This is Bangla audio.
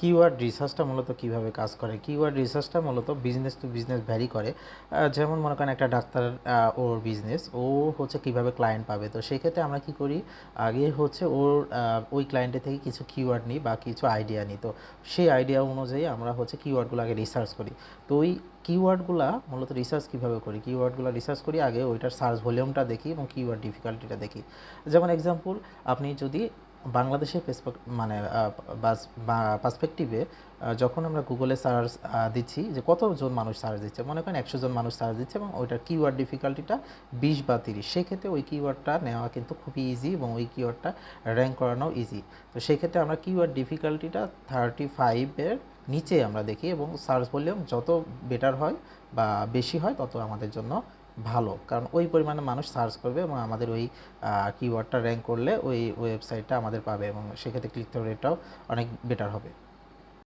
কিওয়ার্ড রিসার্চটা মূলত কীভাবে কাজ করে? কিওয়ার্ড রিসার্চটা মূলত বিজনেস টু বিজনেস ভ্যারি করে। যেমন মনে করেন একটা ডাক্তার, ওর বিজনেস, ও হচ্ছে কীভাবে ক্লায়েন্ট পাবে। তো সেক্ষেত্রে আমরা কী করি, আগে হচ্ছে ওর ওই ক্লায়েন্টের থেকে কিছু কিওয়ার্ড নিই বা কিছু আইডিয়া নিই। তো সেই আইডিয়া অনুযায়ী আমরা হচ্ছে কিওয়ার্ডগুলো আগে রিসার্চ করি। তো ওই কিওয়ার্ডগুলা মূলত রিসার্চ কীভাবে করি, কিওয়ার্ডগুলো রিসার্চ করি আগে ওইটার সার্চ ভলিউমটা দেখি এবং কিওয়ার্ড ডিফিকাল্টিটা দেখি। যেমন এক্সাম্পল, আপনি যদি বাংলাদেশের মানে পার্সপেক্টিভে যখন আমরা গুগলে সার্চ দিচ্ছি যে কতজন মানুষ সার্চ দিচ্ছে, মনে করেন 100 জন মানুষ সার্চ দিচ্ছে এবং ওইটার কিওয়ার্ড ডিফিকাল্টিটা 20 বা 30, সেক্ষেত্রে ওই কিওয়ার্ডটা নেওয়া কিন্তু খুবই ইজি এবং ওই কিওয়ার্ডটা র্যাঙ্ক করানো ইজি। তো সেক্ষেত্রে আমরা কিওয়ার্ড ডিফিকাল্টিটা 35-এর নিচে আমরা দেখি এবং সার্চ ভলিউম যত বেটার হয় বা বেশি হয় তত আমাদের জন্য ভালো, কারণ ওই পরিমাণে মানুষ সার্চ করবে এবং আমাদের ওই কিওয়ার্ডটা র্যাঙ্ক করলে ওই ওয়েবসাইটটা আমাদের পাবে এবং সেক্ষেত্রে ক্লিক থ্রু রেটটাও অনেক বেটার হবে।